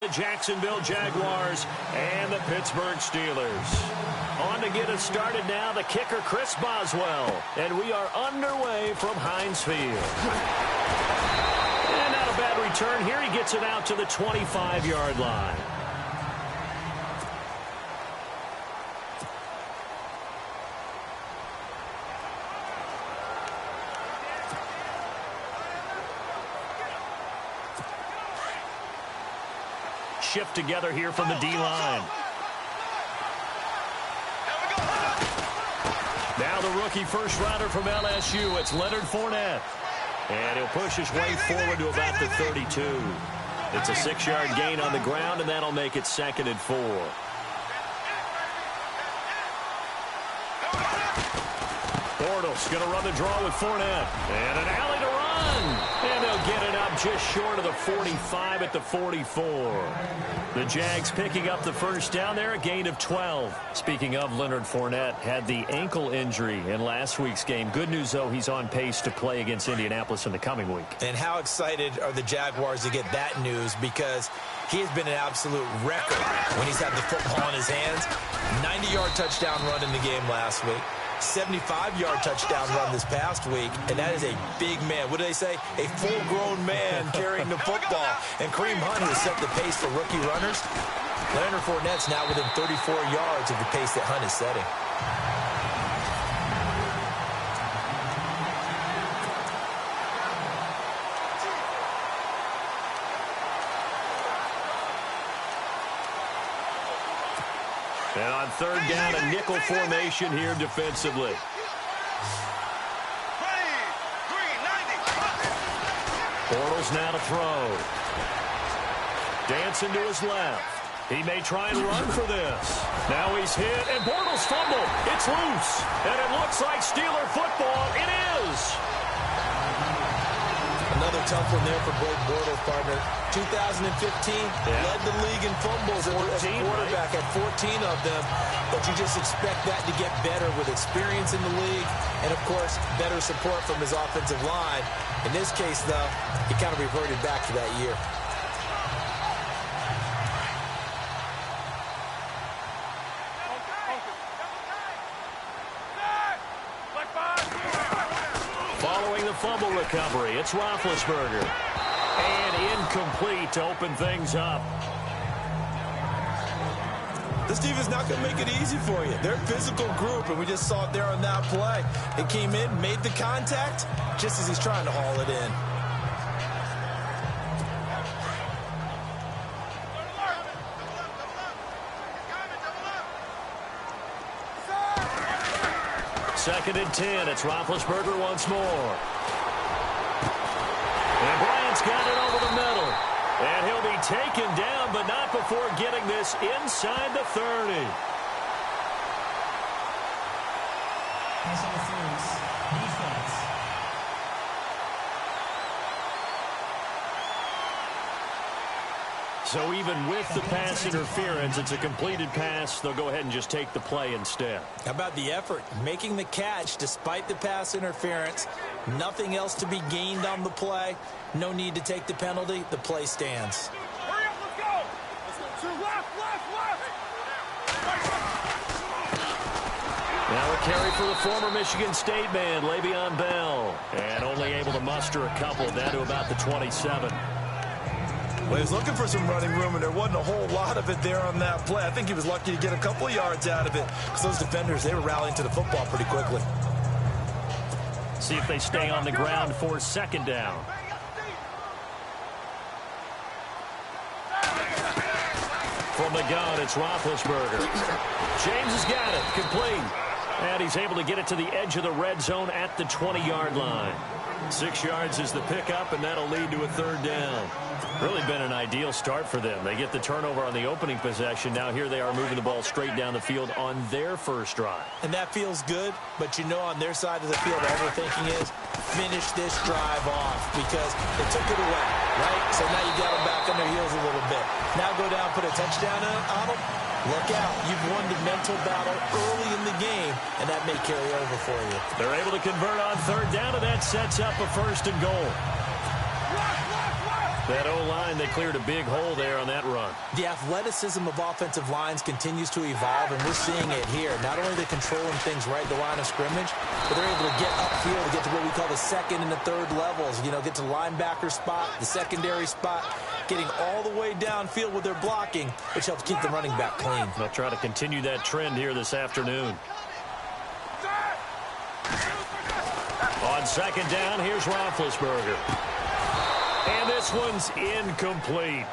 The Jacksonville Jaguars and the Pittsburgh Steelers. On to get us started now, the kicker, Chris Boswell. And we are underway from Heinz Field. And not a bad return here. He gets it out to the 25-yard line. Shift together here from the D-line. Now the rookie first rounder from LSU, it's Leonard Fournette. And he'll push his way forward to about the 32. It's a 6-yard gain on the ground, and that'll make it 2nd and 4. Bortles going to run the draw with Fournette. And an alley to run. And they'll get it up just short of the 45 at the 44. The Jags picking up the first down there, a gain of 12. Speaking of, Leonard Fournette had the ankle injury in last week's game. Good news, though, he's on pace to play against Indianapolis in the coming week. And how excited are the Jaguars to get that news, because he has been an absolute wrecker when he's had the football in his hands. 90-yard touchdown run in the game last week. 75-yard touchdown run this past week, and that is a big man. What do they say? A full-grown man carrying the football. And Kareem Hunt has set the pace for rookie runners. Leonard Fournette's now within 34 yards of the pace that Hunt is setting. And on third down, a nickel formation here defensively. Bortles now to throw. Dancing to his left. He may try and run for this. Now he's hit, and Bortles fumbled. It's loose. And it looks like Steeler football. It is. Another tough one there for Blake Bortles, partner. 2015, led the league in fumbles as a quarterback, had 14 of them. But you just expect that to get better with experience in the league and, of course, better support from his offensive line. In this case, though, he kind of reverted back to that year. Following the fumble recovery, it's Roethlisberger. And incomplete to open things up. This team is not going to make it easy for you. They're a physical group, and we just saw it there on that play. It came in, made the contact, just as he's trying to haul it in. Second and 10. It's Roethlisberger once more. And Bryant's got it over the middle. And he'll be taken down, but not before getting this inside the 30. Pass interference. Defense. So even with the pass interference, it's a completed pass. They'll go ahead and just take the play instead. How about the effort? Making the catch despite the pass interference. Nothing else to be gained on the play. No need to take the penalty. The play stands. Hurry up, let's go. Let's go. Left. Now a carry for the former Michigan State man, Le'Veon Bell. And only able to muster a couple, down to about the 27. Well, he was looking for some running room, and there wasn't a whole lot of it there on that play. I think he was lucky to get a couple of yards out of it, because those defenders, they were rallying to the football pretty quickly. See if they stay on the ground for second down. From the gun, it's Roethlisberger. James has got it, complete. And he's able to get it to the edge of the red zone at the 20-yard line. 6 yards is the pickup, and that'll lead to a third down. Really been an ideal start for them. They get the turnover on the opening possession. Now here they are moving the ball straight down the field on their first drive. And that feels good, but you know on their side of the field all they're thinking is finish this drive off, because they took it away, right? So now you got them back on their heels a little bit. Now go down, put a touchdown on them. Look out. You've won the mental battle early in the game, and that may carry over for you. They're able to convert on third down, and that sets up a first and goal. Left. That O-line, they cleared a big hole there on that run. The athleticism of offensive lines continues to evolve, and we're seeing it here. Not only are they controlling things right at the line of scrimmage, but they're able to get upfield to get to what we call the second and the third levels. You know, get to the linebacker spot, the secondary spot, getting all the way downfield with their blocking, which helps keep the running back clean. They'll try to continue that trend here this afternoon. On second down, here's Roethlisberger. And this one's incomplete.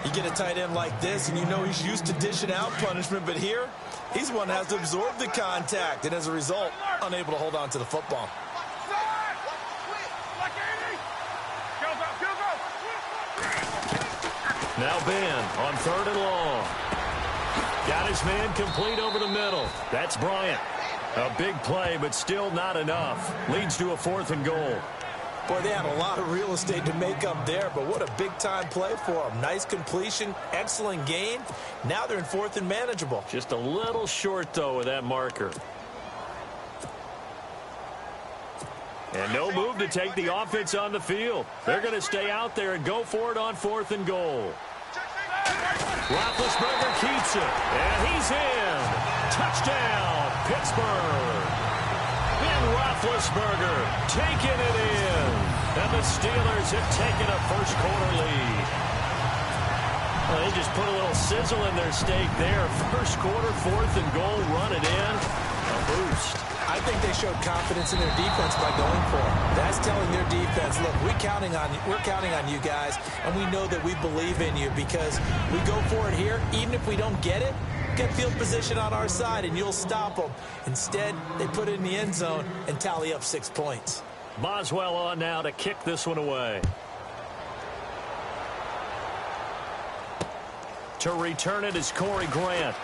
You get a tight end like this, and you know he's used to dishing out punishment, but here, he's the one that has to absorb the contact, and as a result, unable to hold on to the football. Now Ben on third and long. Got his man complete over the middle. That's Bryant. A big play, but still not enough. Leads to a 4th and goal. Boy, they had a lot of real estate to make up there, but what a big-time play for them. Nice completion, excellent gain. Now they're in 4th and manageable. Just a little short, though, with that marker. And no move to take the offense on the field. They're going to stay out there and go for it on 4th and goal. Roethlisberger keeps it, and he's in. Touchdown, Pittsburgh. And Roethlisberger taking it in. And the Steelers have taken a first-quarter lead. Well, they just put a little sizzle in their steak there. First quarter, 4th and goal, run it in. A boost. I think they showed confidence in their defense by going for it. That's telling their defense, look, we're counting on you guys, and we know that we believe in you because we go for it here. Even if we don't get it, get field position on our side, and you'll stop them. Instead, they put it in the end zone and tally up 6 points. Boswell on now to kick this one away. To return it is Corey Grant.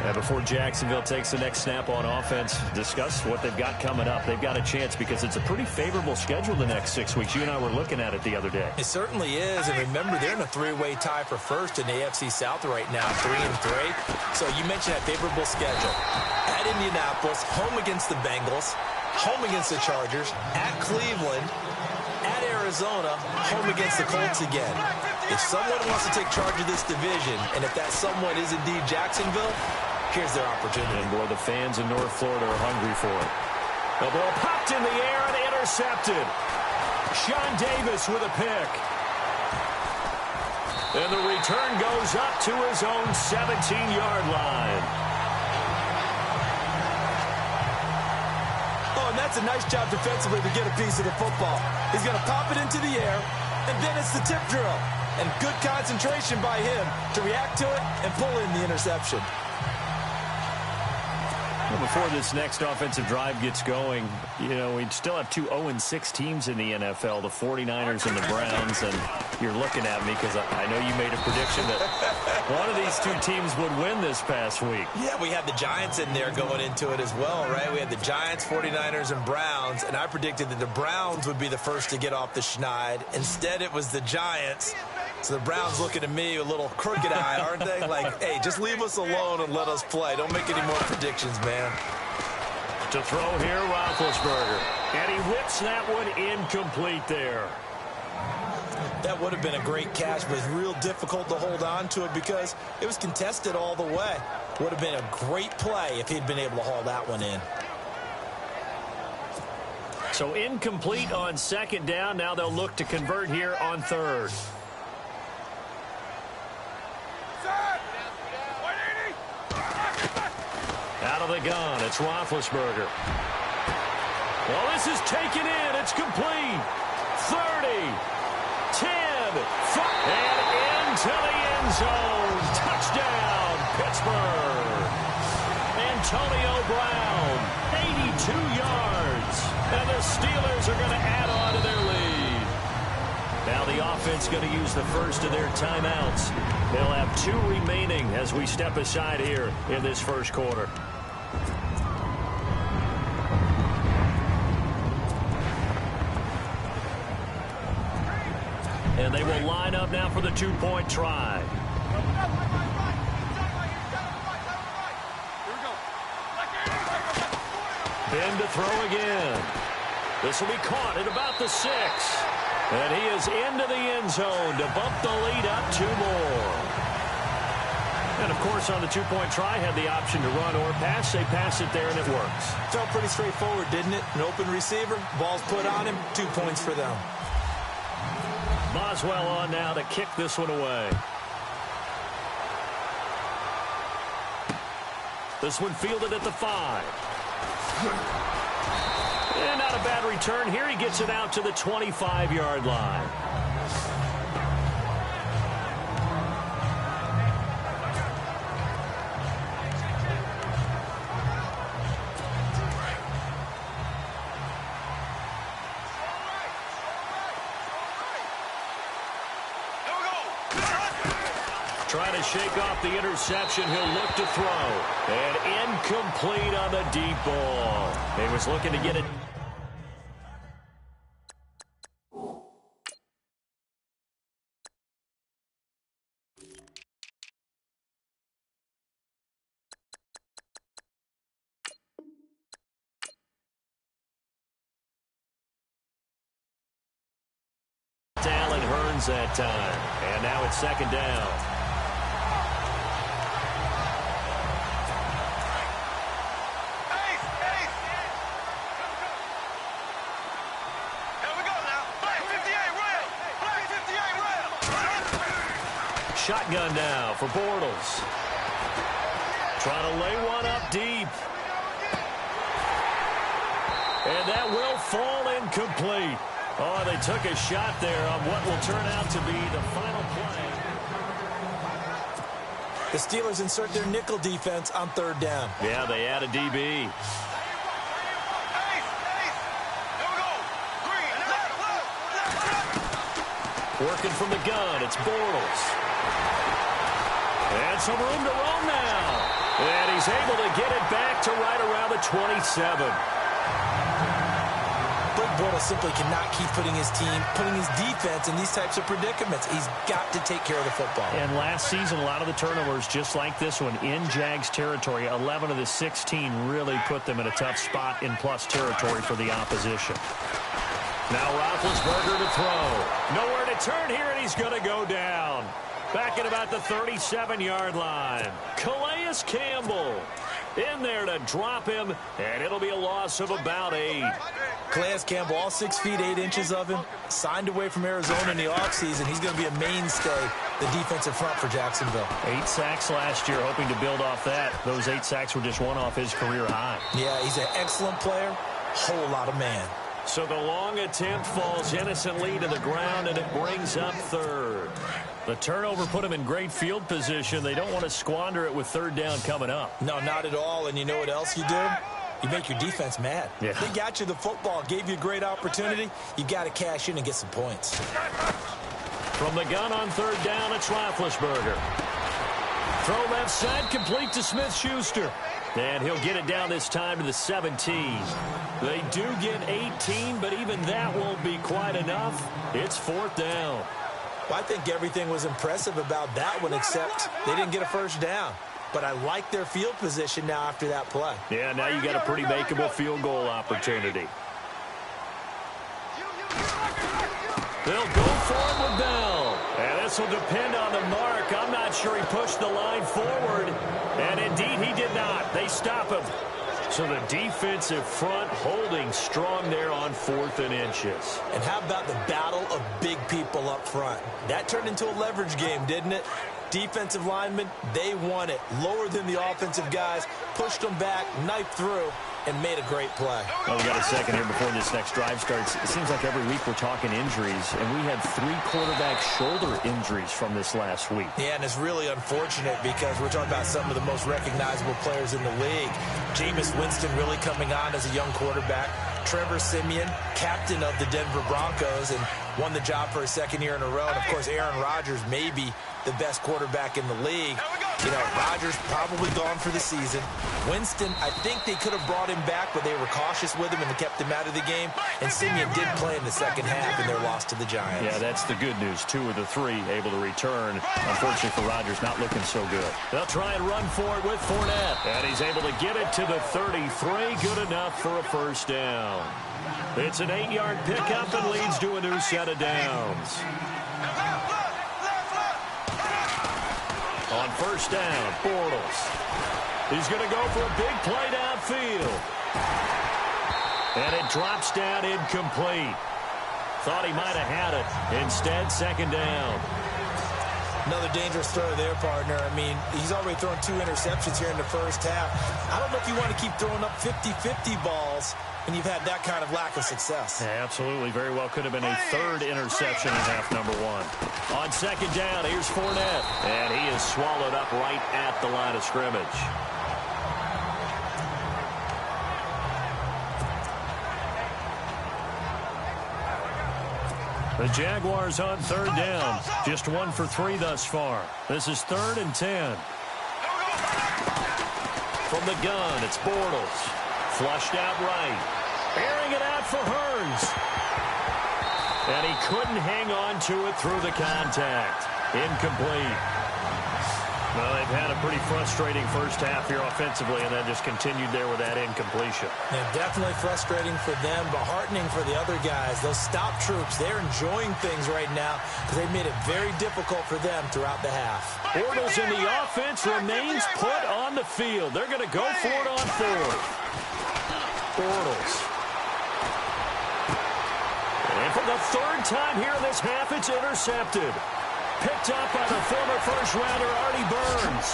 And before Jacksonville takes the next snap on offense, discuss what they've got coming up. They've got a chance because it's a pretty favorable schedule the next 6 weeks. You and I were looking at it the other day. It certainly is, and remember, they're in a 3-way tie for first in the AFC South right now, 3-3. So you mentioned that favorable schedule. At Indianapolis, home against the Bengals, home against the Chargers, at Cleveland, at Arizona, home against the Colts again. If someone wants to take charge of this division, and if that someone is indeed Jacksonville, here's their opportunity. And boy, the fans in North Florida are hungry for it. The ball popped in the air and intercepted. Sean Davis with a pick. And the return goes up to his own 17-yard line. Oh, and that's a nice job defensively to get a piece of the football. He's going to pop it into the air, and then it's the tip drill. And good concentration by him to react to it and pull in the interception. Well, before this next offensive drive gets going, you know, we still have 2 0-6 teams in the NFL, the 49ers and the Browns, and you're looking at me because I know you made a prediction that one of these 2 teams would win this past week. Yeah, we had the Giants in there going into it as well, right? We had the Giants, 49ers, and Browns, and I predicted that the Browns would be the first to get off the schneid. Instead, it was the Giants. So the Browns looking at me a little crooked eye, aren't they? Like, hey, just leave us alone and let us play. Don't make any more predictions, man. To throw here, Roethlisberger. And he whips that one incomplete there. That would have been a great catch, but it's real difficult to hold on to it because it was contested all the way. Would have been a great play if he'd been able to haul that one in. So incomplete on second down. Now they'll look to convert here on third. Out of the gun, it's Roethlisberger. Well, this is taken in. It's complete. 30, 10, 5, and into the end zone. Touchdown, Pittsburgh. Antonio Brown, 82 yards. And the Steelers are going to add on to their lead. Now the offense going to use the first of their timeouts. They'll have 2 remaining as we step aside here in this first quarter. And they will line up now for the 2-point try. Ben to throw again. This will be caught at about the 6. And he is into the end zone to bump the lead up 2 more. And, of course, on the two-point try, had the option to run or pass. They pass it there, and it works. Felt pretty straightforward, didn't it? An open receiver, ball's put on him, 2 points for them. Boswell on now to kick this one away. This one fielded at the 5. And not a bad return here. He gets it out to the 25-yard line. Trying to shake off the interception. He'll look to throw. And incomplete on the deep ball. He was looking to get it. Allen Hearns that time. And now it's 2nd down. Shotgun now for Bortles. Trying to lay one up deep. And that will fall incomplete. Oh, they took a shot there on what will turn out to be the final play. The Steelers insert their nickel defense on 3rd down. Yeah, they add a DB. Working from the gun, it's Bortles. And some room to roam now. And he's able to get it back to right around the 27. Blake Bortles simply cannot keep putting his defense in these types of predicaments. He's got to take care of the football. And last season, a lot of the turnovers, just like this one, in Jags territory, 11 of the 16 really put them in a tough spot in plus territory for the opposition. Now Roethlisberger to throw. Nowhere to turn here, and he's going to go down. Back at about the 37-yard line. Calais Campbell in there to drop him, and it'll be a loss of about 8. Calais Campbell, all 6 feet 8 inches of him, signed away from Arizona in the offseason. He's going to be a mainstay, the defensive front for Jacksonville. 8 sacks last year, hoping to build off that. Those 8 sacks were just one off his career high. Yeah, he's an excellent player, whole lot of man. So the long attempt falls innocently to the ground, and it brings up 3rd. The turnover put him in great field position. They don't want to squander it with 3rd down coming up. No, not at all. And you know what else you do? You make your defense mad. Yeah. They got you the football, gave you a great opportunity. You got to cash in and get some points. From the gun on 3rd down, it's Roethlisberger. Throw left side, complete to Smith-Schuster. And he'll get it down this time to the 17. They do get 18, but even that won't be quite enough. It's 4th down. Well, I think everything was impressive about that one, except they didn't get a 1st down. But I like their field position now after that play. Yeah, now you got a pretty makeable field goal opportunity. They'll go for it with Bell. And this will depend on the mark. I'm not sure he pushed the line forward. And indeed, he did not. They stop him. So the defensive front holding strong there on 4th and inches. And how about the battle of big people up front? That turned into a leverage game, didn't it? Defensive linemen, they won it. Lower than the offensive guys, pushed them back, knifed through, and made a great play. Well, we got a second here before this next drive starts. It seems like every week we're talking injuries, and we had 3 quarterback shoulder injuries from this last week. Yeah, and it's really unfortunate because we're talking about some of the most recognizable players in the league. Jameis Winston really coming on as a young quarterback. Trevor Siemian, captain of the Denver Broncos, and won the job for a 2nd year in a row. And, of course, Aaron Rodgers may be the best quarterback in the league. You know, Rodgers probably gone for the season. Winston, I think they could have brought him back, but they were cautious with him and kept him out of the game. And Simeon did play in the second half in their loss to the Giants. Yeah, that's the good news. 2 of the 3 able to return. Unfortunately for Rodgers, not looking so good. They'll try and run for it with Fournette. And he's able to get it to the 33. Good enough for a first down. It's an 8-yard pickup and leads to a new set of downs. On first down, Bortles. He's going to go for a big play downfield. And it drops down incomplete. Thought he might have had it. Instead, second down. Another dangerous throw there, partner. I mean, he's already thrown 2 interceptions here in the first half. I don't know if you want to keep throwing up 50-50 balls when you've had that kind of lack of success. Yeah, absolutely. Very well could have been a 3rd interception in half number 1. On second down, here's Fournette. And he is swallowed up right at the line of scrimmage. The Jaguars on third down. Just 1 for 3 thus far. This is 3rd and 10. From the gun, it's Bortles. Flushed out right. Airing it out for Hurns. And he couldn't hang on to it through the contact. Incomplete. Well, they've had a pretty frustrating first half here offensively, and then just continued there with that incompletion. Yeah, definitely frustrating for them, but heartening for the other guys. Those stop troops, they're enjoying things right now because they've made it very difficult for them throughout the half. Bortles in the offense remains put on the field. They're going to go for it on 4th. Bortles. And for the 3rd time here in this half, it's intercepted. Picked up by the former first-rounder, Artie Burns.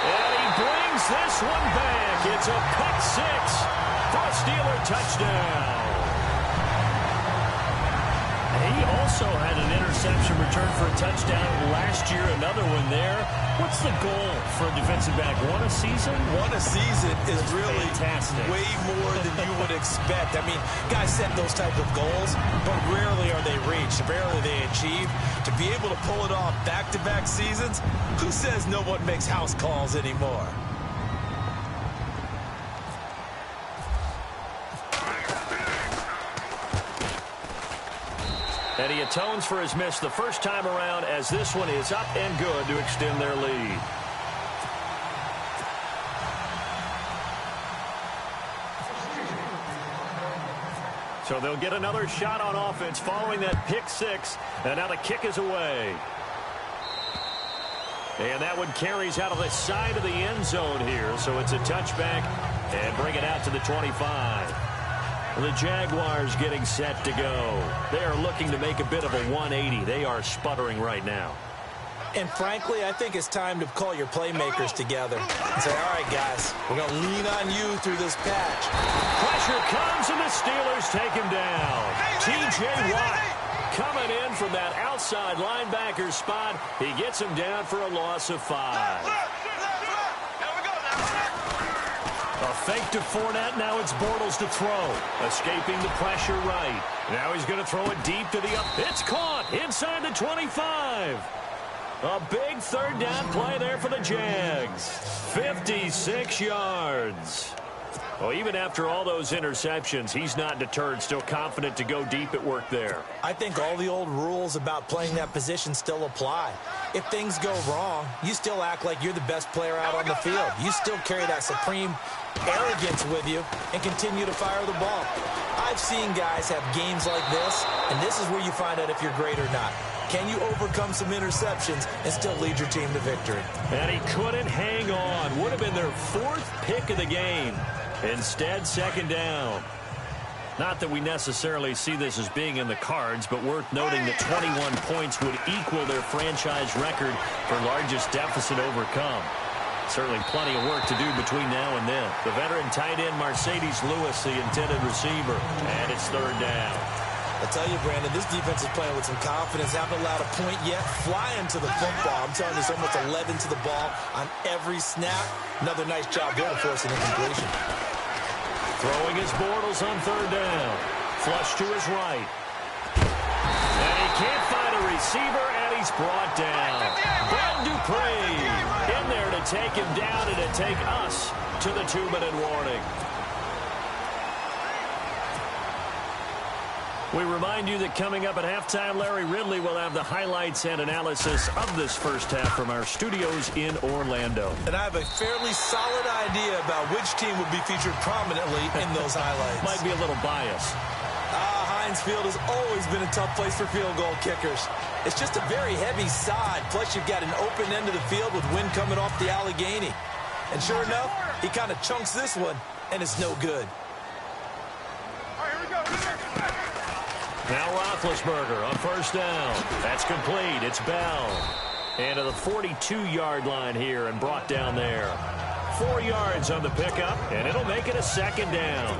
And he brings this one back. It's a pick 6 for a Steeler touchdown. He also had an interception return for a touchdown last year, another one there. What's the goal for a defensive back? 1 a season? 1 a season is really fantastic. Way more than you would expect. I mean, guys set those type of goals, but rarely are they reached. Rarely are they achieved. To be able to pull it off back-to-back seasons, who says no one makes house calls anymore? And he atones for his miss the first time around as this one is up and good to extend their lead. So they'll get another shot on offense following that pick 6. And now the kick is away. And that one carries out of the side of the end zone here. So it's a touchback and bring it out to the 25. The Jaguars getting set to go. They are looking to make a bit of a 180. They are sputtering right now. And frankly, I think it's time to call your playmakers together and say, all right, guys, we're going to lean on you through this patch. Pressure comes, and the Steelers take him down. T.J. Watt coming in from that outside linebacker spot. He gets him down for a loss of 5. A fake to Fournette. Now it's Bortles to throw. Escaping the pressure right. Now he's going to throw it deep to the up. It's caught inside the 25. A big 3rd down play there for the Jags. 56 yards. Well, even after all those interceptions, he's not deterred, still confident to go deep at work there. I think all the old rules about playing that position still apply. If things go wrong, you still act like you're the best player out on the field. You still carry that supreme arrogance with you and continue to fire the ball. I've seen guys have games like this, and this is where you find out if you're great or not. Can you overcome some interceptions and still lead your team to victory? And he couldn't hang on. Would have been their 4th pick of the game. Instead, second down. Not that we necessarily see this as being in the cards, but worth noting that 21 points would equal their franchise record for largest deficit overcome. Certainly plenty of work to do between now and then. The veteran tight end Mercedes Lewis, the intended receiver, and it's 3rd down. I tell you, Brandon, this defense is playing with some confidence. Haven't allowed a point yet. Flying to the football. I'm telling you, it's almost 11 to the ball on every snap. Another nice job there to force an incompletion. Throwing his Bortles on 3rd down. Flush to his right. And he can't find a receiver, and he's brought down. Bud Dupree in there to take him down and to take us to the 2-minute warning. We remind you that coming up at halftime, Larry Ridley will have the highlights and analysis of this first half from our studios in Orlando. And I have a fairly solid idea about which team would be featured prominently in those highlights. Might be a little biased. Heinz Field has always been a tough place for field goal kickers. It's just a very heavy side, plus you've got an open end of the field with wind coming off the Allegheny. And sure enough, he kind of chunks this one, and it's no good. All right, here we go. Now Roethlisberger on first down. That's complete. It's Bell. And to the 42-yard line here and brought down there. 4 yards on the pickup, and it'll make it a second down.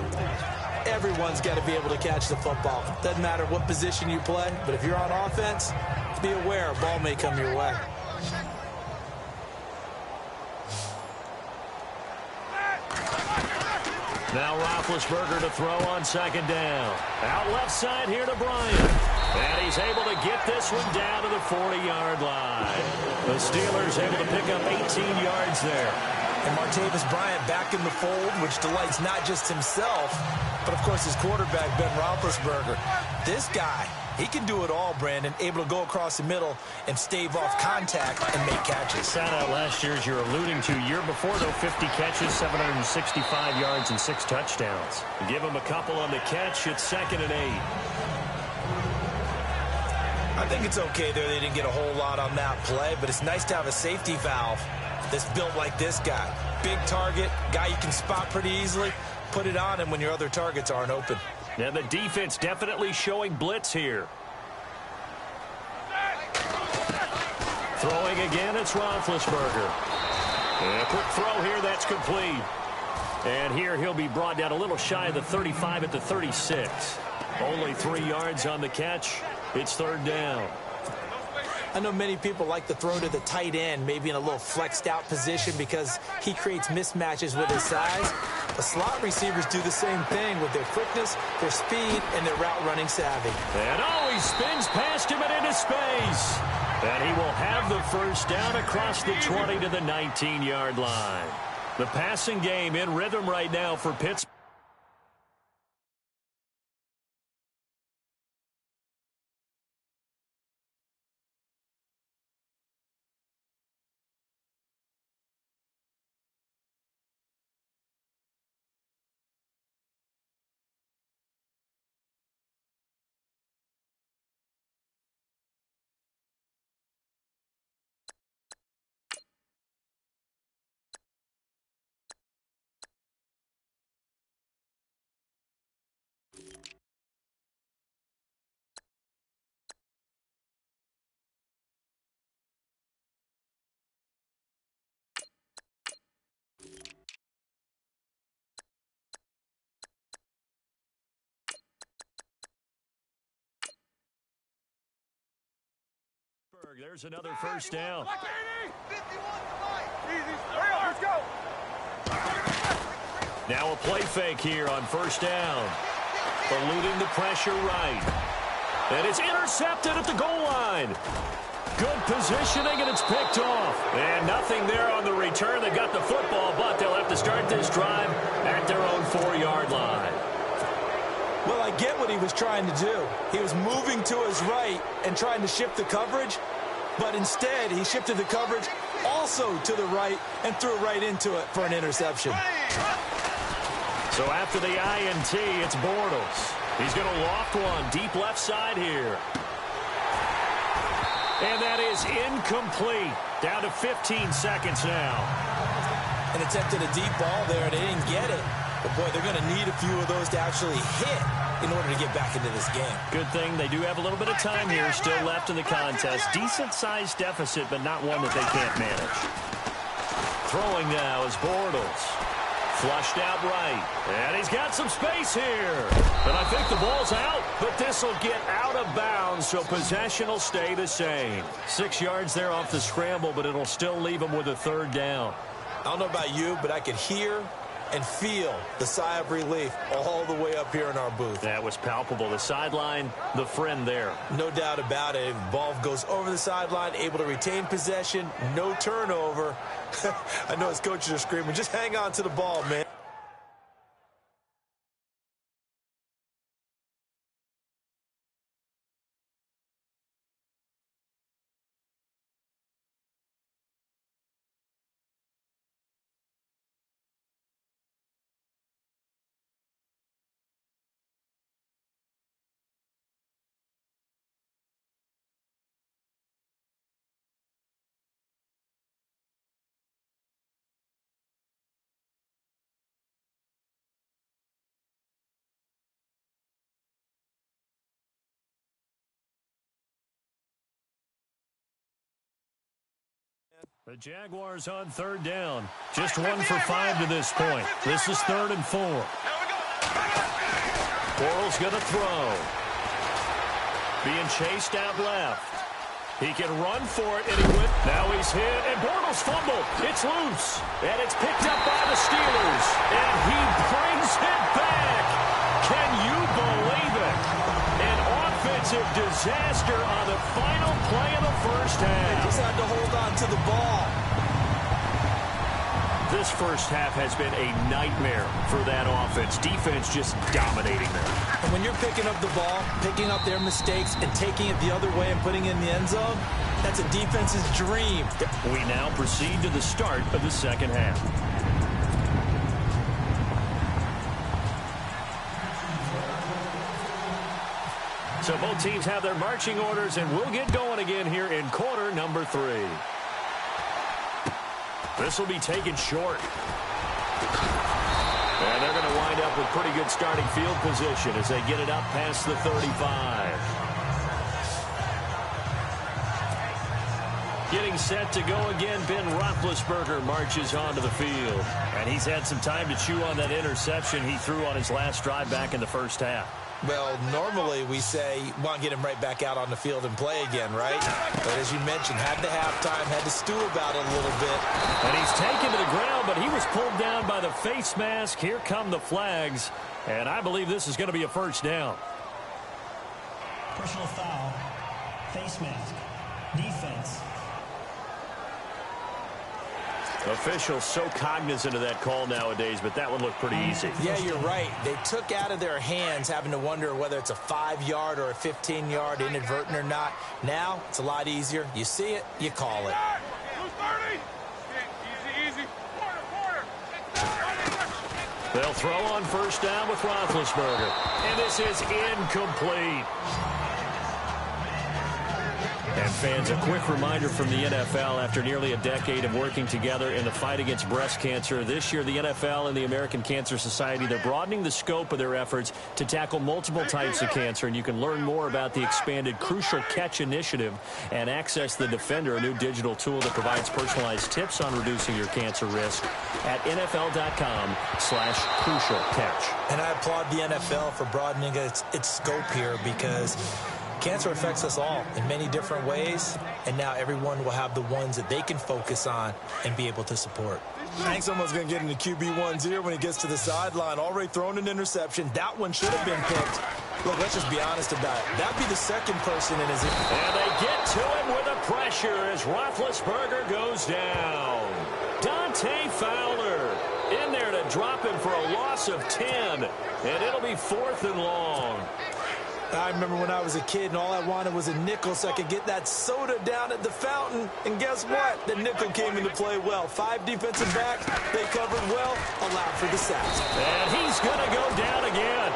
Everyone's got to be able to catch the football. Doesn't matter what position you play, but if you're on offense, be aware a ball may come your way. Now Roethlisberger to throw on second down. Out left side here to Bryant. And he's able to get this one down to the 40-yard line. The Steelers able to pick up 18 yards there. And Martavis Bryant back in the fold, which delights not just himself, but, of course, his quarterback, Ben Roethlisberger. This guy, he can do it all, Brandon, able to go across the middle and stave off contact and make catches. Sat out last year, as you're alluding to. Year before, though, 50 catches, 765 yards, and 6 touchdowns. Give him a couple on the catch. It's 2nd and 8. I think it's okay there. They didn't get a whole lot on that play, but it's nice to have a safety valve that's built like this guy. Big target, guy you can spot pretty easily. Put it on him when your other targets aren't open. Now the defense definitely showing blitz here. Throwing again, it's Roethlisberger. And a quick throw here, that's complete. And here he'll be brought down a little shy of the 35 at the 36. Only 3 yards on the catch. It's 3rd down. I know many people like to throw to the tight end, maybe in a little flexed out position because he creates mismatches with his size. The slot receivers do the same thing with their quickness, their speed, and their route running savvy. And he spins past him and into space. And he will have the first down across the 20 to the 19-yard line. The passing game in rhythm right now for Pittsburgh. There's another first down. Let's go. Now a play fake here on first down. Eluding the pressure right. And it's intercepted at the goal line. Good positioning, and it's picked off. And nothing there on the return. They got the football, but they'll have to start this drive at their own 4-yard line. Well, I get what he was trying to do. He was moving to his right and trying to shift the coverage, but instead he shifted the coverage also to the right and threw right into it for an interception. So after the INT, it's Bortles. He's going to loft one deep left side here. And that is incomplete. Down to 15 seconds now. And attempted a deep ball there, and they didn't get it. But, boy, they're going to need a few of those to actually hit in order to get back into this game. Good thing they do have a little bit of time here still left in the contest. Decent-sized deficit, but not one that they can't manage. Throwing now is Bortles. Flushed out right. And he's got some space here. But I think the ball's out. But this will get out of bounds, so possession will stay the same. 6 yards there off the scramble, but it'll still leave him with a 3rd down. I don't know about you, but I could hear and feel the sigh of relief all the way up here in our booth. That was palpable. The sideline, the friend there. No doubt about it. The ball goes over the sideline, able to retain possession, no turnover. I know his coaches are screaming, just hang on to the ball, man. The Jaguars on third down. Just 1 for 5 to this point. This is 3rd and 4. Bortles going to throw. Being chased out left. He can run for it, and he went. Now he's hit, and Bortles fumbled. It's loose, and it's picked up by the Steelers. And he brings it back. Can you believe it? An offensive disaster on the final play of the first half. Just had to hold on to the ball. This first half has been a nightmare for that offense. Defense just dominating them. And when you're picking up the ball, picking up their mistakes, and taking it the other way and putting it in the end zone, that's a defense's dream. We now proceed to the start of the second half. So both teams have their marching orders, and we'll get going again here in quarter number 3. This will be taken short. And they're going to wind up with pretty good starting field position as they get it up past the 35. Getting set to go again, Ben Roethlisberger marches onto the field. And he's had some time to chew on that interception he threw on his last drive back in the first half. Well, normally we say, want to get him right back out on the field and play again, right? But as you mentioned, had the halftime, had to stew about it a little bit. And he's taken to the ground, but he was pulled down by the face mask. Here come the flags. And I believe this is going to be a first down. Personal foul. Face mask. Defense. Officials so cognizant of that call nowadays, but that one looked pretty easy. Yeah, you're right. They took out of their hands having to wonder whether it's a 5-yard or a 15-yard inadvertent or not. Now, it's a lot easier. You see it, you call it. Easy. Quarter. They'll throw on first down with Roethlisberger. And this is incomplete. And fans, a quick reminder from the NFL, after nearly a decade of working together in the fight against breast cancer, this year the NFL and the American Cancer Society, they're broadening the scope of their efforts to tackle multiple types of cancer. And you can learn more about the expanded Crucial Catch initiative and access the Defender, a new digital tool that provides personalized tips on reducing your cancer risk at NFL.com/Crucial Catch. And I applaud the NFL for broadening its scope here, because cancer affects us all in many different ways, and now everyone will have the ones that they can focus on and be able to support. I think someone's going to get into QB1's ear when he gets to the sideline. Already thrown an interception. That one should have been picked. Look, let's just be honest about it. That'd be the second person in his ear. And they get to him with the pressure as Roethlisberger goes down. Dante Fowler in there to drop him for a loss of 10, and it'll be 4th and long. I remember when I was a kid and all I wanted was a nickel so I could get that soda down at the fountain. And guess what? The nickel came into play well. 5 defensive backs, they covered well, allowed for the sacks. And he's going to go down again.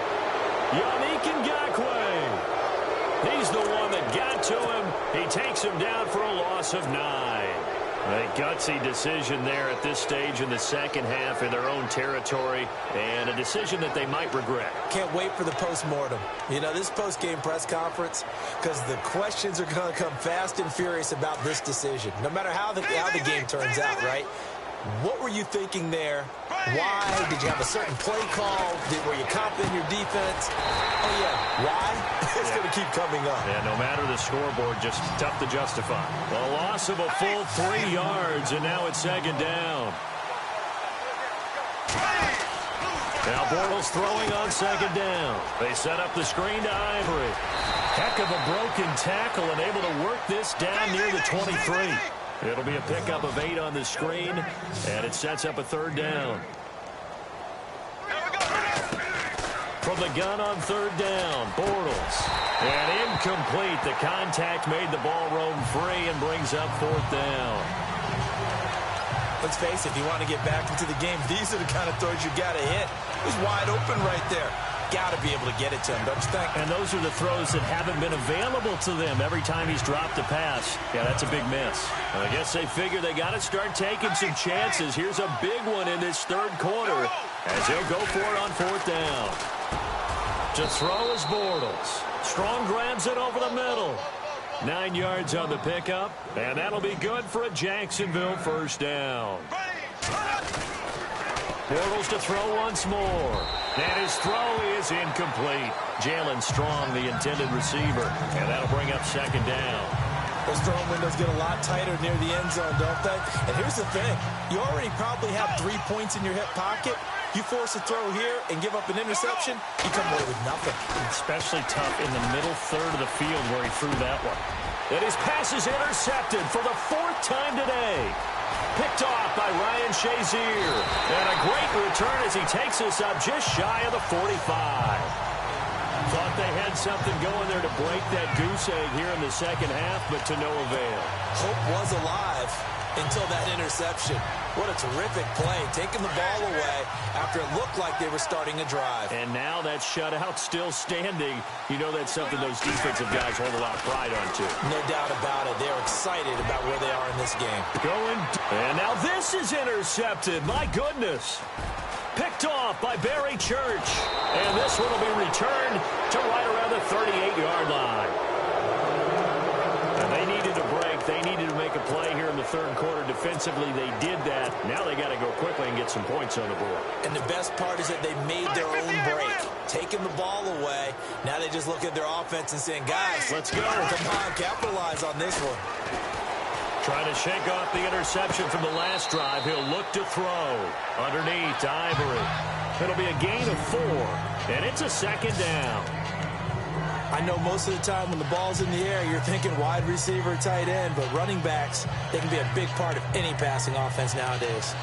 Yannick Ngakoue. He's the one that got to him. He takes him down for a loss of 9. A gutsy decision there at this stage in the second half in their own territory, and a decision that they might regret. Can't wait for the postmortem. You know, this post-game press conference, because the questions are going to come fast and furious about this decision, no matter how the game turns out, right? What were you thinking there? Why? Did you have a certain play call? Were you confident in your defense? Oh, yeah. Why? It's going to keep coming up. Yeah, no matter the scoreboard, just tough to justify. A loss of a full 3 yards, and now it's second down. Now Bortles throwing on second down. They set up the screen to Ivory. Heck of a broken tackle and able to work this down near the 23. It'll be a pickup of 8 on the screen, and it sets up a third down. From the gun on third down, Bortles. And incomplete. The contact made the ball roam free and brings up fourth down. Let's face it, if you want to get back into the game, these are the kind of throws you got to hit. It was wide open right there. Got to be able to get it to him, don't you think? And those are the throws that haven't been available to them every time he's dropped a pass. Yeah, that's a big miss. I guess they figure they got to start taking some chances. Here's a big one in this third quarter as he'll go for it on fourth down. To throw is Bortles. Strong grabs it over the middle. 9 yards on the pickup, and that'll be good for a Jacksonville first down. Bortles to throw once more. And his throw is incomplete. Jalen Strong, the intended receiver, and that'll bring up second down. Those throwing windows get a lot tighter near the end zone, don't they? And here's the thing. You already probably have 3 points in your hip pocket. You force a throw here and give up an interception, you come away with nothing. Especially tough in the middle third of the field where he threw that one. And his pass is intercepted for the 4th time today. Picked off by Ryan Shazier. And a great return as he takes us up just shy of the 45. Thought they had something going there to break that goose egg here in the second half, but to no avail. Hope was alive until that interception. What a terrific play, taking the ball away after it looked like they were starting a drive. And now that shutout still standing. You know that's something those defensive guys hold a lot of pride on, too. No doubt about it. They're excited about where they are in this game. And now this is intercepted. My goodness. Picked off by Barry Church. And this one will be returned to right around the 38-yard line. And they needed a break. They needed to make a play here in the third quarter. Defensively, they did that. Now they got to go quickly and get some points on the board. And the best part is that they made their own break, taking the ball away. Now they just look at their offense and saying, guys, let's go. Come on, capitalize on this one. Trying to shake off the interception from the last drive. He'll look to throw. Underneath to Ivory. It'll be a gain of 4, and it's a second down. I know most of the time when the ball's in the air, you're thinking wide receiver, tight end, but running backs, they can be a big part of any passing offense nowadays.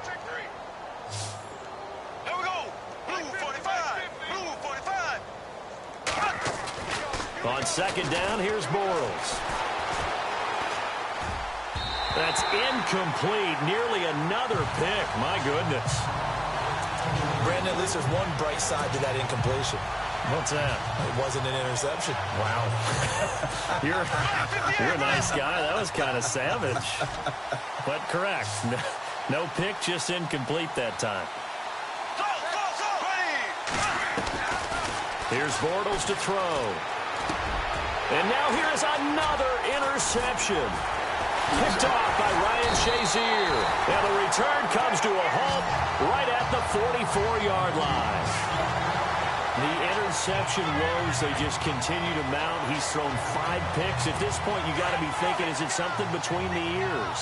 Check three. There we go. Blue 45. Blue 45. On second down, here's Bortles. That's incomplete. Nearly another pick. My goodness. Brandon, at least there's one bright side to that incompletion. What's that? It wasn't an interception. Wow. You're a nice guy. That was kind of savage. But correct. No pick, just incomplete that time. Here's Bortles to throw. And now here's another interception. Picked off by Ryan Shazier. And the return comes to a halt right at the 44-yard line. The interception woes, they just continue to mount. He's thrown 5 picks. At this point, you got to be thinking, is it something between the ears?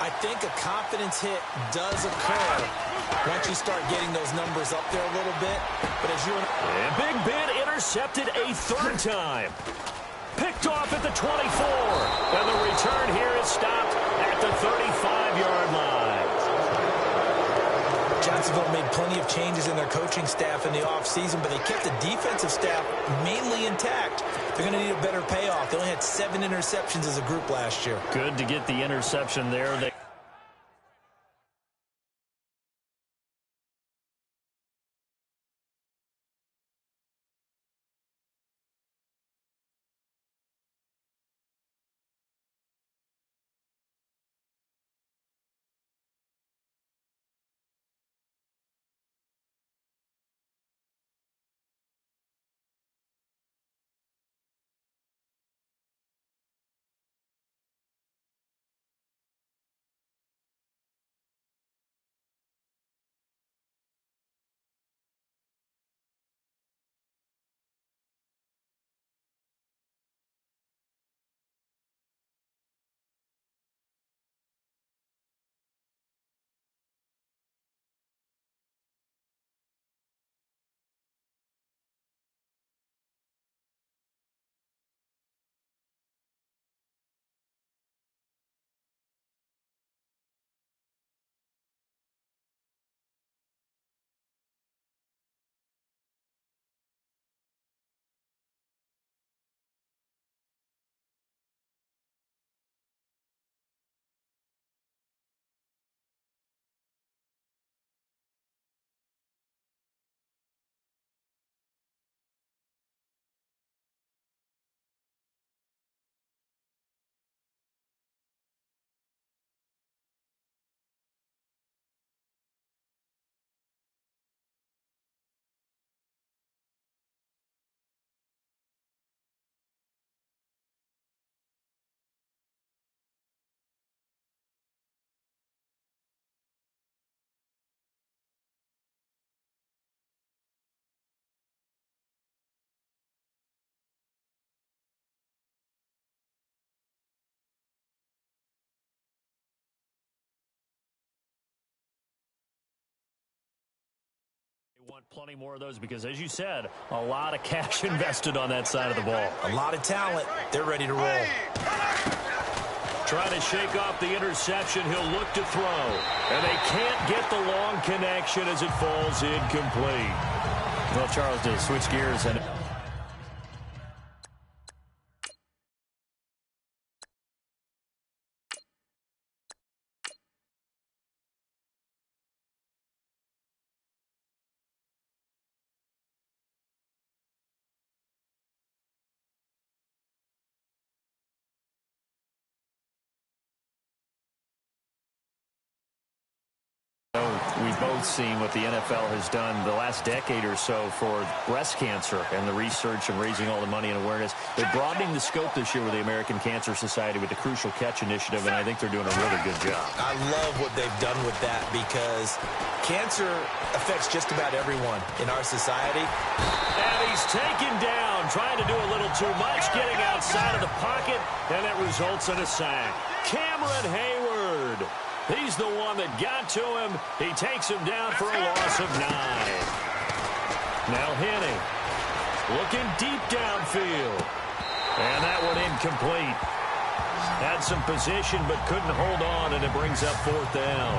I think a confidence hit does occur once you start getting those numbers up there a little bit. But as you and Big Ben intercepted a 3rd time. Picked off at the 24. And the return here is stopped at the 35-yard line. Jacksonville made plenty of changes in their coaching staff in the offseason, but they kept the defensive staff mainly intact. They're going to need a better payoff. They only had 7 interceptions as a group last year. Good to get the interception there. Want plenty more of those because, as you said, a lot of cash invested on that side of the ball. A lot of talent. They're ready to roll. Trying to shake off the interception. He'll look to throw. And they can't get the long connection as it falls incomplete. Well, Charles did switch gears and... We've both seen what the NFL has done the last decade or so for breast cancer and the research and raising all the money and awareness. They're broadening the scope this year with the American Cancer Society with the Crucial Catch Initiative, and I think they're doing a really good job. I love what they've done with that because cancer affects just about everyone in our society. And he's taken down, trying to do a little too much, getting outside of the pocket, and it results in a sack. Cameron Hayward. He's the one that got to him. He takes him down for a loss of 9. Now Henning looking deep downfield. And that one incomplete. Had some position but couldn't hold on, and it brings up 4th down.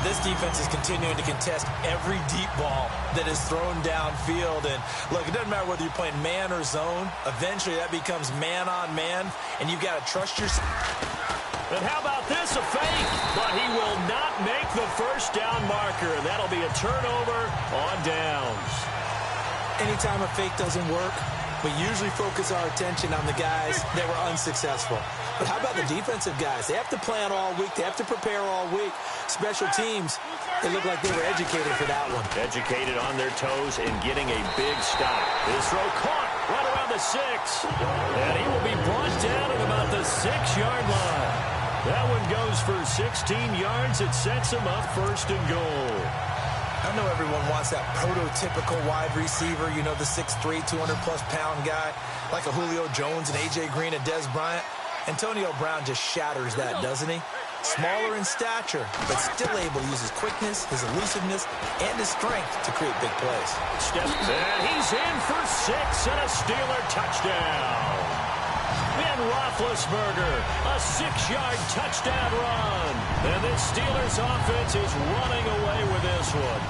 This defense is continuing to contest every deep ball that is thrown downfield. And, look, it doesn't matter whether you're playing man or zone. Eventually that becomes man on man, and you've got to trust yourself. And how about this, a fake? But he will not make the first down marker. That'll be a turnover on downs. Anytime a fake doesn't work, we usually focus our attention on the guys that were unsuccessful. But how about the defensive guys? They have to plan all week. They have to prepare all week. Special teams, they look like they were educated for that one. Educated on their toes and getting a big stop. His throw caught right around the 6. And he will be brought down at about the 6-yard line. That one goes for 16 yards. It sets him up 1st and goal. I know everyone wants that prototypical wide receiver, you know, the 6'3", 200-plus pound guy, like a Julio Jones and A.J. Green and Dez Bryant. Antonio Brown just shatters that, doesn't he? Smaller in stature, but still able to use his quickness, his elusiveness, and his strength to create big plays. And he's in for 6 and a Steeler touchdown. Ben Roethlisberger, a 6-yard touchdown run. And this Steelers offense is running away with this one.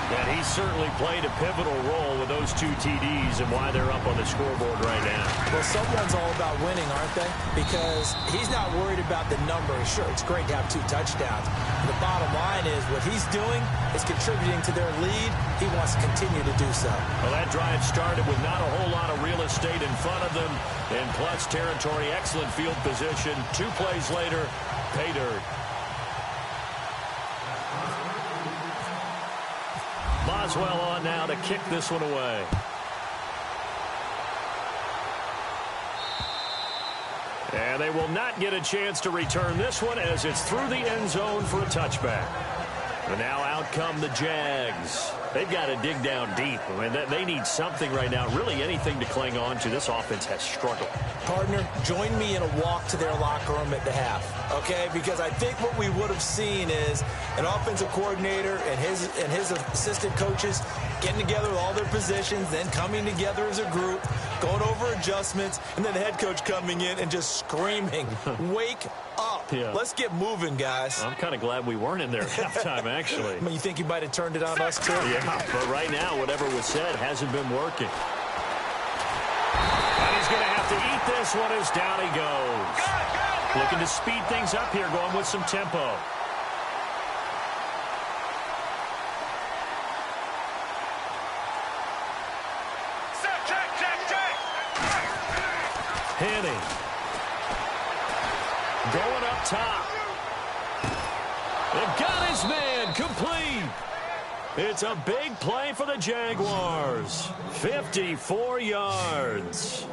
And he certainly played a pivotal role with those 2 TDs and why they're up on the scoreboard right now. Well, someone's all about winning, aren't they? Because he's not worried about the numbers. Sure, it's great to have 2 touchdowns. The bottom line is what he's doing is contributing to their lead. He wants to continue to do so. Well, that drive started with not a whole lot of real estate in front of them. In plus territory, excellent field position. 2 plays later, pay dirt. Boswell on now to kick this one away. And they will not get a chance to return this one as it's through the end zone for a touchback. And now out come the Jags. They've got to dig down deep. I mean, they need something right now, really anything to cling on to. This offense has struggled. Partner, join me in a walk to their locker room at the half, okay? Because I think what we would have seen is an offensive coordinator and his assistant coaches getting together with all their positions, then coming together as a group, going over adjustments, and then the head coach coming in and just screaming, wake up. Yeah. Let's get moving, guys. I'm kind of glad we weren't in there at halftime, actually. I mean, you think you might have turned it on us, too? Yeah, but right now, whatever was said hasn't been working. And he's going to have to eat this one as down he goes. Looking to speed things up here, going with some tempo. Henning. Going up top. They've got his man complete. It's a big play for the Jaguars. 54 yards.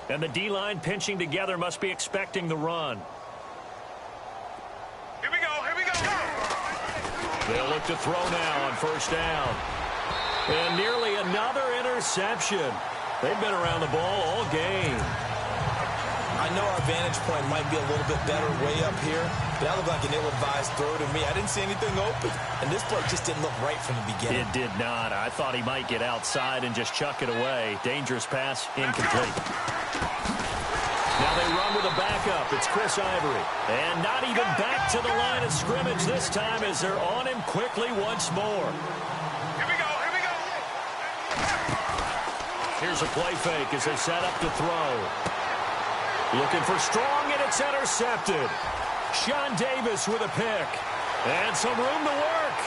And the D-line pinching together must be expecting the run. Here we go, here we go. They'll look to throw now on 1st down. And nearly another interception. They've been around the ball all game. I know our vantage point might be a little bit better way up here, but that looked like an ill-advised throw to me. I didn't see anything open, and this play just didn't look right from the beginning. It did not. I thought he might get outside and just chuck it away. Dangerous pass, incomplete. Now they run with a backup. It's Chris Ivory. And not even back to the line of scrimmage this time as they're on him quickly once more. Here we go. Here we go. Here's a play fake as they set up to throw. Looking for Strong, and it's intercepted. Sean Davis with a pick. And some room to work.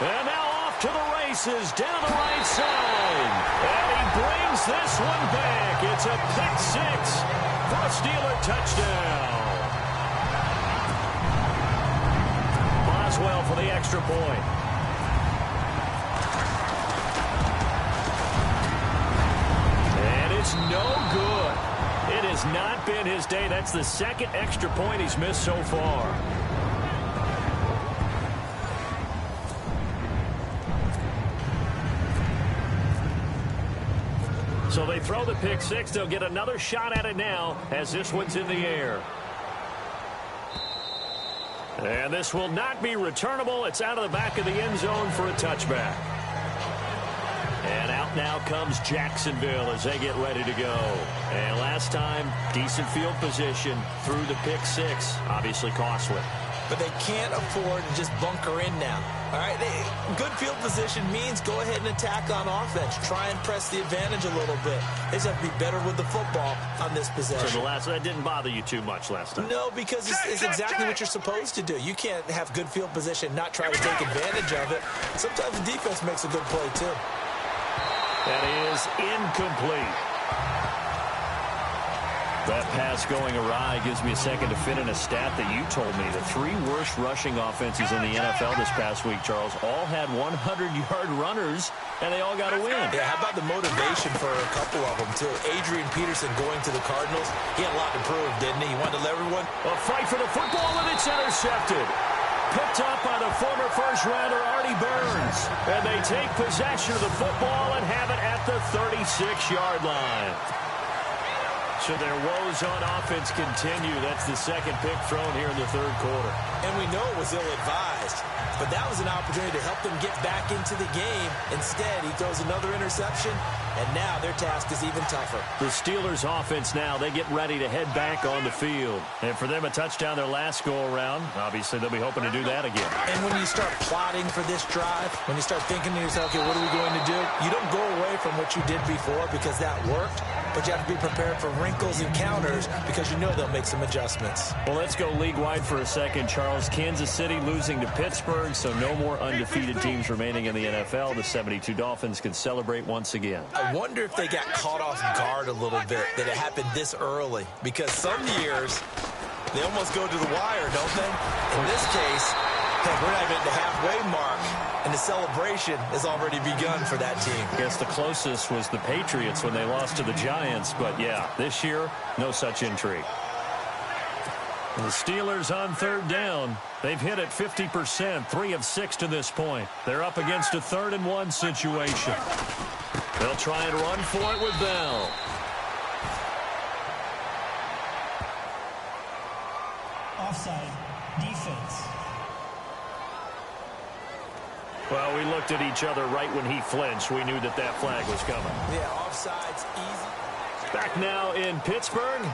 And now off to the races down the right side. And he brings this one back. It's a pick six for a Steeler touchdown. Boswell for the extra point. And it's no good. It has not been his day. That's the second extra point he's missed so far. So they throw the pick six. They'll get another shot at it now as this one's in the air. And this will not be returnable. It's out of the back of the end zone for a touchback. And out now comes Jacksonville as they get ready to go. And last time, decent field position through the pick six. Obviously costly. But they can't afford to just bunker in now. All right, good field position means go ahead and attack on offense. Try and press the advantage a little bit. They just have to be better with the football on this possession. So that didn't bother you too much last time? No, because it's exactly what you're supposed to do. You can't have good field position, not try to take advantage of it. Sometimes the defense makes a good play, too. That is incomplete. That pass going awry gives me a second to fit in a stat that you told me. The three worst rushing offenses in the NFL this past week, Charles, all had 100-yard runners, and they all got a win. Yeah, how about the motivation for a couple of them, too? Adrian Peterson going to the Cardinals, he had a lot to prove, didn't he? He wanted to let everyone... A fight for the football, and it's intercepted. Picked up by the former first-rounder Artie Burns. And they take possession of the football and have it at the 36-yard line. So their woes on offense continue. That's the second pick thrown here in the third quarter. And we know it was ill-advised, but that was an opportunity to help them get back into the game. Instead, he throws another interception, and now their task is even tougher. The Steelers' offense now, they get ready to head back on the field. And for them, a touchdown their last go-around. Obviously, they'll be hoping to do that again. And when you start plotting for this drive, when you start thinking to yourself, okay, what are we going to do? You don't go away from what you did before because that worked, but you have to be prepared for wrinkles and counters because you know they'll make some adjustments. Well, let's go league-wide for a second, Charles. Kansas City losing to Pittsburgh, so no more undefeated teams remaining in the NFL. The 72 Dolphins can celebrate once again. I wonder if they got caught off guard a little bit that it happened this early, because some years they almost go to the wire, don't they? In this case, heck, we're not even at the halfway mark, and the celebration has already begun for that team. I guess the closest was the Patriots when they lost to the Giants, but yeah, this year, no such intrigue. The Steelers on third down. They've hit it 50%, 3 of 6 to this point. They're up against a 3rd and 1 situation. They'll try and run for it with Bell. Offside. Defense. Well, we looked at each other right when he flinched. We knew that that flag was coming. Yeah, offside's easy. Back now in Pittsburgh.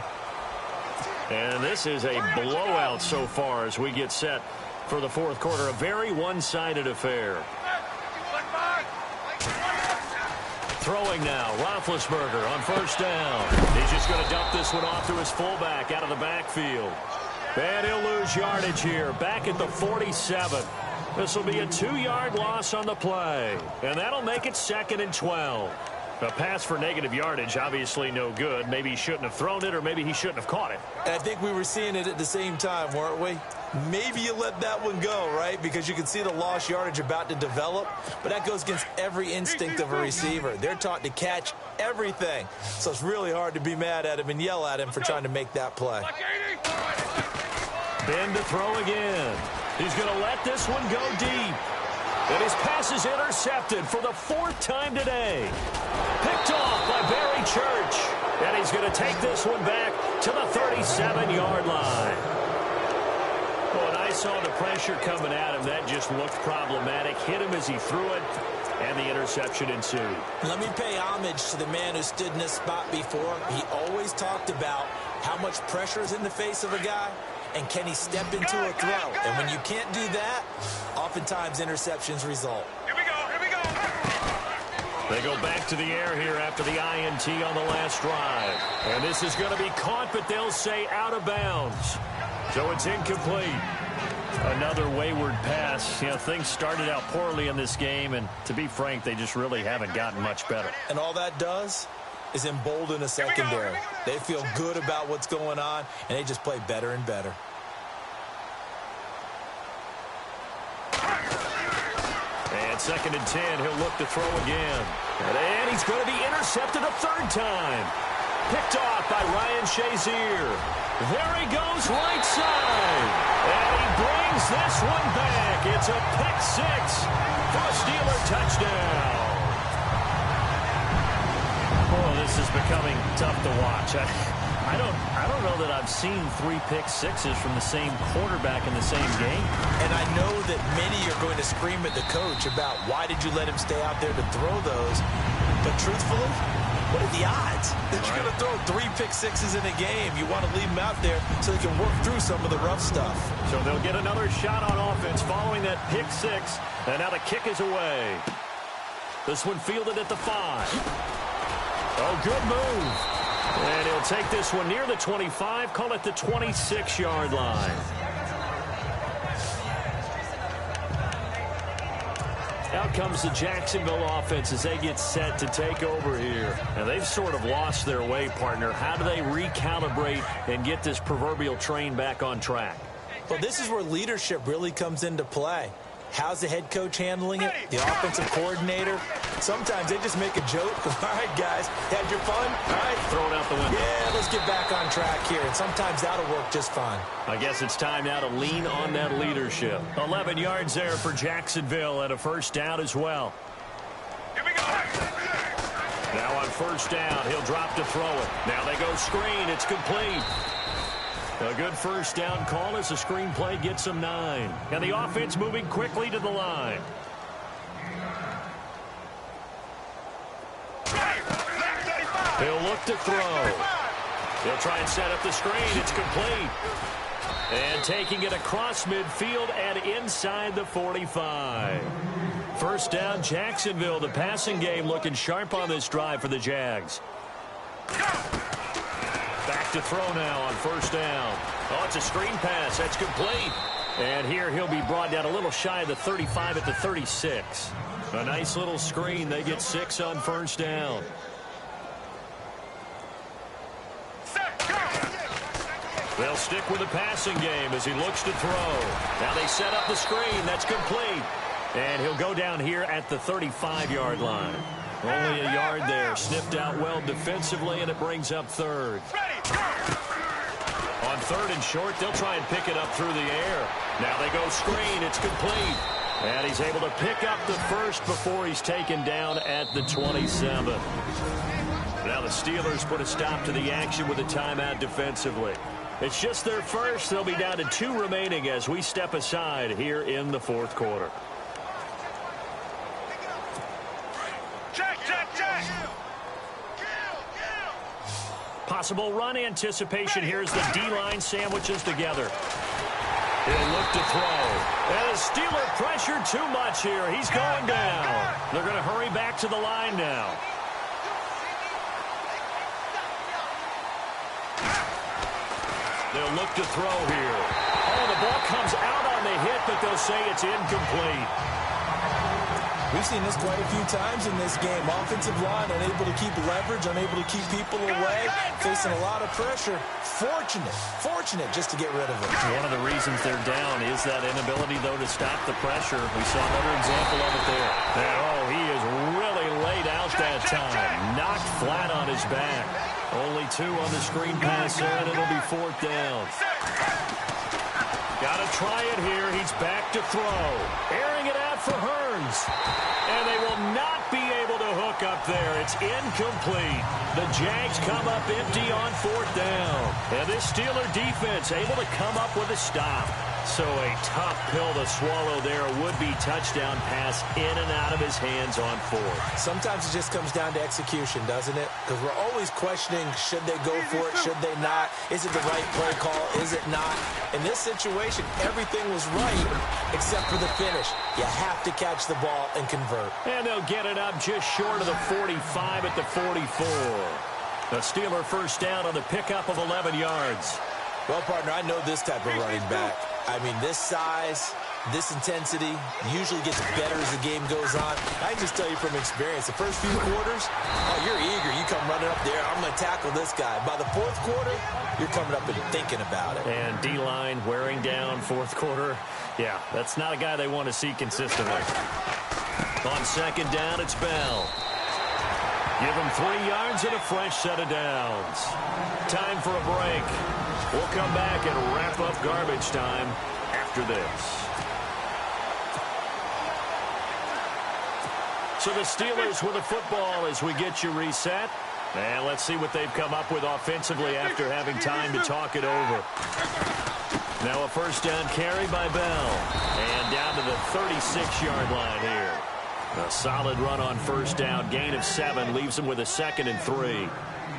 And this is a blowout so far as we get set for the fourth quarter. A very one-sided affair. Throwing now, Roethlisberger on first down. He's just going to dump this one off to his fullback out of the backfield. And he'll lose yardage here, back at the 47. This will be a 2-yard loss on the play. And that'll make it 2nd and 12. A pass for negative yardage, obviously no good. Maybe he shouldn't have thrown it, or maybe he shouldn't have caught it. And I think we were seeing it at the same time, weren't we? Maybe you let that one go, right? Because you can see the lost yardage about to develop. But that goes against every instinct of a receiver. They're taught to catch everything. So it's really hard to be mad at him and yell at him for trying to make that play. Ben to throw again. He's going to let this one go deep. And his pass is intercepted for the 4th time today. Picked off by Barry Church. And he's going to take this one back to the 37-yard line. When I saw the pressure coming at him, that just looked problematic. Hit him as he threw it, and the interception ensued. Let me pay homage to the man who stood in this spot before. He always talked about how much pressure is in the face of a guy, and can he step into a throw. And when you can't do that, oftentimes interceptions result. Here we go, here we go. They go back to the air here after the INT on the last drive. And this is going to be caught, but they'll say out of bounds. So it's incomplete. Another wayward pass. You know, things started out poorly in this game, and to be frank, they just really haven't gotten much better. And all that does is embolden a secondary. They feel good about what's going on, and they just play better and better. And 2nd and 10, he'll look to throw again. And he's going to be intercepted a third time. Picked off by Ryan Shazier. There he goes, right side. And he brings this one back. It's a pick six for a Steeler touchdown. Oh, this is becoming tough to watch. I don't know that I've seen 3 pick sixes from the same quarterback in the same game. And I know that many are going to scream at the coach about why did you let him stay out there to throw those. But truthfully, what are the odds that you're going to throw 3 pick sixes in a game? You want to leave them out there so they can work through some of the rough stuff. So they'll get another shot on offense following that pick six. And now the kick is away. This one fielded at the 5. Oh, good move. And he'll take this one near the 25, call it the 26-yard line. Out comes the Jacksonville offense as they get set to take over here. And they've sort of lost their way, partner. How do they recalibrate and get this proverbial train back on track? Well, this is where leadership really comes into play. How's the head coach handling it? The offensive coordinator? Sometimes they just make a joke. All right, guys, had your fun? All right. Throw it out the window. Yeah, let's get back on track here. And sometimes that'll work just fine. I guess it's time now to lean on that leadership. 11 yards there for Jacksonville and a first down as well. Here we go. Now on first down, he'll drop to throw it. Now they go screen. It's complete. A good first down call as the screen play gets them 9. And the offense moving quickly to the line. He'll look to throw. He'll try and set up the screen. It's complete. And taking it across midfield and inside the 45. First down, Jacksonville. The passing game looking sharp on this drive for the Jags. Back to throw now on first down. Oh, it's a screen pass. That's complete. And here he'll be brought down a little shy of the 35 at the 36. A nice little screen. They get 6 on first down. They'll stick with the passing game as he looks to throw. Now they set up the screen. That's complete. And he'll go down here at the 35-yard line. Only a yard there. Sniffed out well defensively, and it brings up third. On third and short, they'll try and pick it up through the air. Now they go screen. It's complete. And he's able to pick up the first before he's taken down at the 27. Now the Steelers put a stop to the action with a timeout defensively. It's just their first. They'll be down to 2 remaining as we step aside here in the fourth quarter. Possible run anticipation. Here's the D-line sandwiches together. He'll look to throw. And the Steeler pressure too much here. He's going down. They're going to hurry back to the line now. They'll look to throw here. Oh, the ball comes out on the hit, but they'll say it's incomplete. We've seen this quite a few times in this game. Offensive line unable to keep leverage, unable to keep people away, facing a lot of pressure. Fortunate just to get rid of it. One of the reasons they're down is that inability, though, to stop the pressure. We saw another example of it there. And, oh, he is really laid out that time. Knocked flat on his back. Only 2 on the screen pass there, and it'll be 4th down. Got to try it here. He's back to throw. Airing it out for Hearns. And they will not be able to hook up there. It's incomplete. The Jags come up empty on 4th down. And this Steeler defense able to come up with a stop. So a tough pill to swallow there. A would-be touchdown pass in and out of his hands on fourth. Sometimes it just comes down to execution, doesn't it? Because we're always questioning, should they go for it, should they not? Is it the right play call, is it not? In this situation, everything was right except for the finish. You have to catch the ball and convert. And they'll get it up just short of the 45 at the 44. The Steeler first down on the pickup of 11 yards. Well, partner, I know this type of running back. I mean, this size, this intensity usually gets better as the game goes on. I can just tell you from experience, the first few quarters, oh, you're eager. You come running up there, I'm going to tackle this guy. By the fourth quarter, you're coming up and thinking about it. And D-line wearing down fourth quarter. Yeah, that's not a guy they want to see consistently. On second down, it's Bell. Give him 3 yards and a fresh set of downs. Time for a break. We'll come back and wrap up garbage time after this. So the Steelers with the football as we get you reset. And let's see what they've come up with offensively after having time to talk it over. Now a first down carry by Bell. And down to the 36-yard line here. A solid run on first down. Gain of 7 leaves them with a 2nd and 3.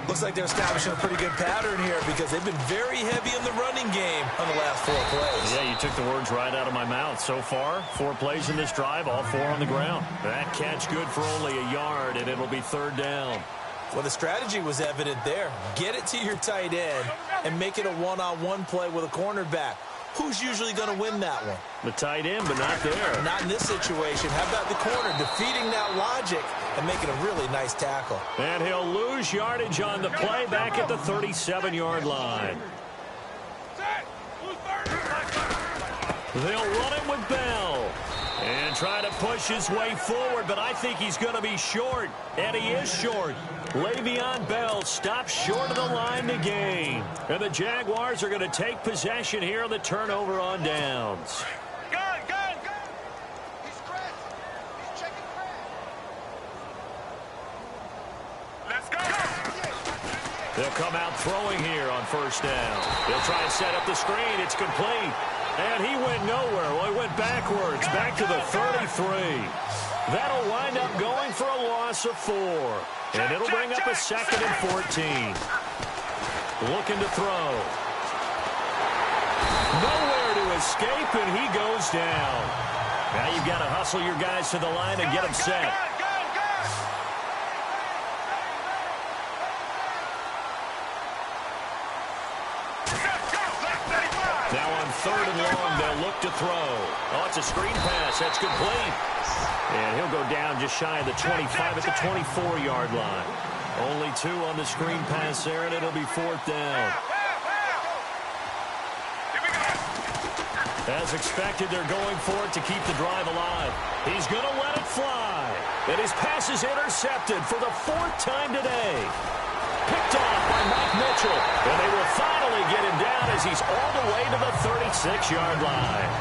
Looks like they're establishing a pretty good pattern here because they've been very heavy in the running game on the last 4 plays. Yeah, you took the words right out of my mouth. So far, 4 plays in this drive, all 4 on the ground. That catch good for only a yard, and it'll be 3rd down. Well, the strategy was evident there. Get it to your tight end and make it a one-on-one play with a cornerback. Who's usually going to win that one? The tight end, but not there. Not in this situation. How about the corner defeating that logic and making a really nice tackle? And he'll lose yardage on the play back at the 37-yard line. They'll run it with Bell. And try to push his way forward, but I think he's going to be short. And he is short. Le'Veon Bell stops short of the line to gain. And the Jaguars are going to take possession here on the turnover on downs. Gun! He's cracked. He's checking crack. Let's go! They'll come out throwing here on first down. They'll try and set up the screen. It's complete. And he went nowhere. Well, he went backwards, back to the 33. That'll wind up going for a loss of 4. And it'll bring up a 2nd and 14. Looking to throw. Nowhere to escape, and he goes down. Now you've got to hustle your guys to the line and get them set. Now on 3rd and long, they'll look to throw. Oh, it's a screen pass. That's complete. And he'll go down just shy of the 25 at the 24-yard line. Only 2 on the screen pass there, and it'll be 4th down. As expected, they're going for it to keep the drive alive. He's going to let it fly. And his pass is intercepted for the 4th time today. Picked off by Mike Mitchell. And they will finally get him down as he's all the way to the 36-yard line.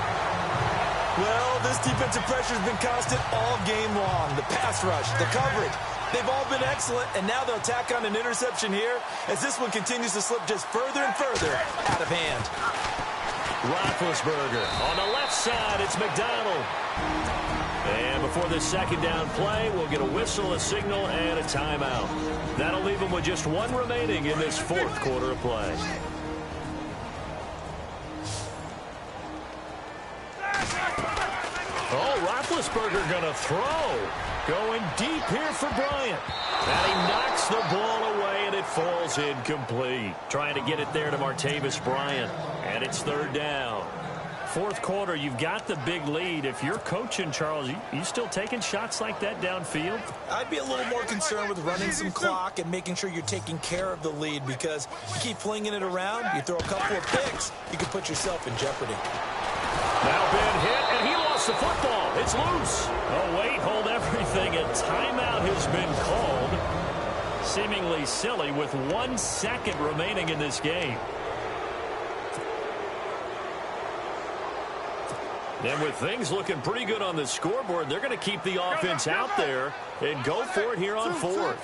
Well, this defensive pressure has been constant all game long. The pass rush, the coverage, they've all been excellent, and now they'll tack on an interception here as this one continues to slip just further and further out of hand. Roethlisberger on the left side. It's McDonald. And before the 2nd down play, we'll get a whistle, a signal, and a timeout. That'll leave them with just 1 remaining in this 4th quarter of play. Oh, Roethlisberger going to throw. Going deep here for Bryant. And he knocks the ball away, and it falls incomplete. Trying to get it there to Martavis Bryant. And it's 3rd down. 4th quarter, you've got the big lead. If you're coaching, Charles, you still taking shots like that downfield? I'd be a little more concerned with running some clock and making sure you're taking care of the lead, because you keep flinging it around, you throw a couple of picks, you can put yourself in jeopardy. Now Ben hit, and he lost the football. It's loose. Oh, wait, hold everything. A timeout has been called. Seemingly silly with 1 second remaining in this game. And with things looking pretty good on the scoreboard, they're going to keep the offense out there and go for it here on 4th.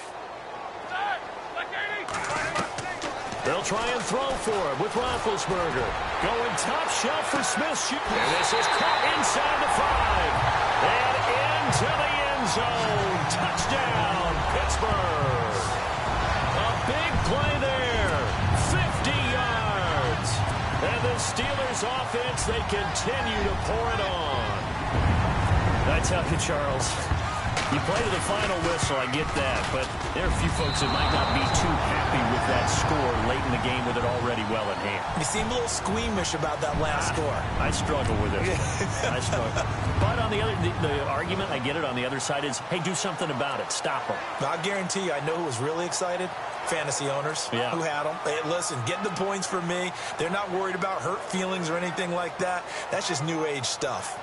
They'll try and throw for it with Roethlisberger. Going top shelf for Smith. And this is caught inside the 5. And into the end zone. Touchdown, Pittsburgh. A big play there. 50 yards. And the Steelers offense, they continue to pour it on. I tell you, Charles, you play to the final whistle, I get that, but there are a few folks that might not be too happy with that score late in the game with it already well in hand. You seem a little squeamish about that last score. I struggle with it. I struggle. But on the other, the argument, I get it, on the other side is, hey, do something about it. Stop them. I guarantee you, I know who was really excited. Fantasy owners who had them. Hey, listen, get the points for me. They're not worried about hurt feelings or anything like that. That's just new age stuff.